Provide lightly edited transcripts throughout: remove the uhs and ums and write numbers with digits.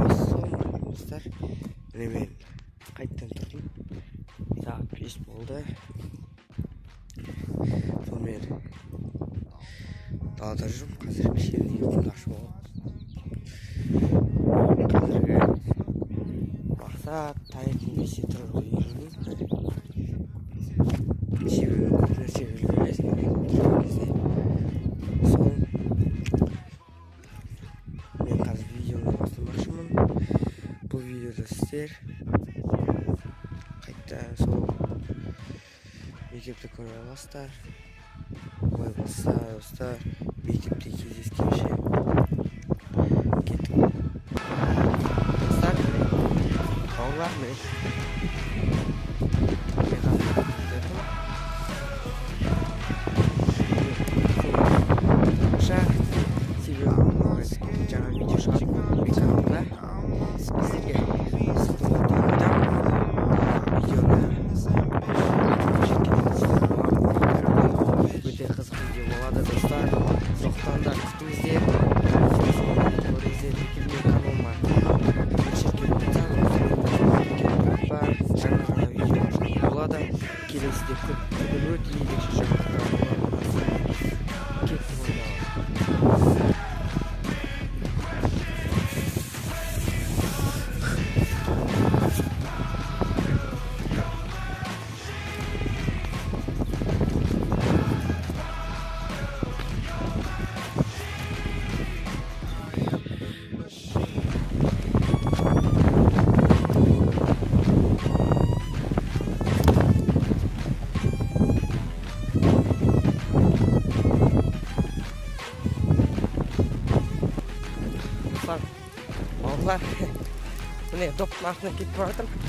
Assalamualaikum dostlar. Men qaytadan turdim. Saat 5 bo'ldi. Men dalada жүрмін. Қазір кішкене ұйқымдашып болды. Қазіргі мақсат таңертең 5-те тұрып үйрену. Себебі көп нәрсе білмейсің. Сол мен қазір видеоны бастамақшымын. Бұл видеода сіздер қайтадан сол мектепті көре аласыздар. Олай болса достар, мектепте кездескенше кеттік. Достар, бауырлар мен жаңа видео шығарып каналда сіздерге өте қызық видео болады достар. Сондықтан да күтіңіздер. Көріңіздер, каналыма жаңа видео болады. Келесіде көп өте ерекше жаңалықтар болады. Кеттім онда. Бауырлар, міне доптың артына кетіп бара жатырмын.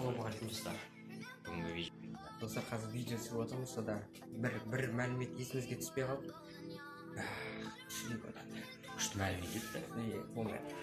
Ассалаумағалейкум достар, қазір видео түсіріп отырмыз, сода бір мәлімет есімізге түспей қалды. Күшті мәлімет еді. Болмайды.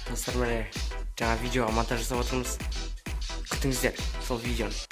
Достар, міне жаңа видеоға монтаж жасап отырмыз. Күтіңіздер сол видеоны.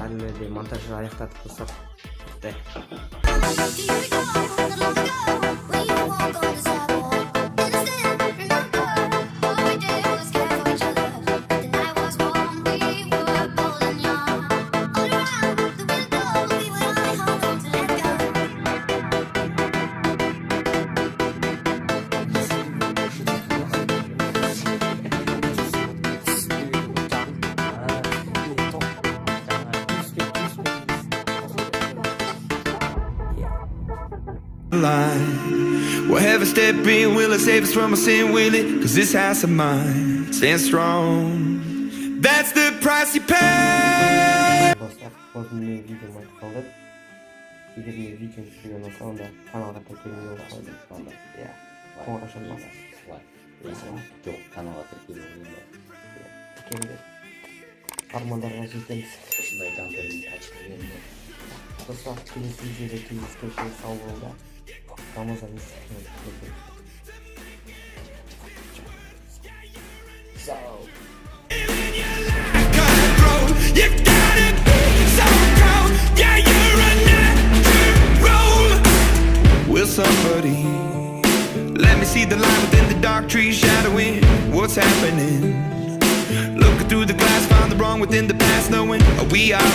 Әлі де монтажы аяқтадық достар. We'll have a step in, will it save us from our sin, will it? Cause this house of mine stands strong. That's the price you pay. Dostlar, bugün videomu kaldı. Егер мен видеоны түсірген болса, онда каналға тіркелуге болады. Иә, қоңырау шалмас. Жоқ, каналға тіркелуге. Тіркеліңдер. Армандарға жетеміз. Осындай контент ашып. Достар, келесі видеода кездескенше сау болыңдар. Рамазан естігіңіз. Сау. You gotta be so proud. Yeah, you're a natural. Will somebody let me see the light within the dark trees shadowing what's happening? Looking through the glass, found the wrong within the past, knowing we are the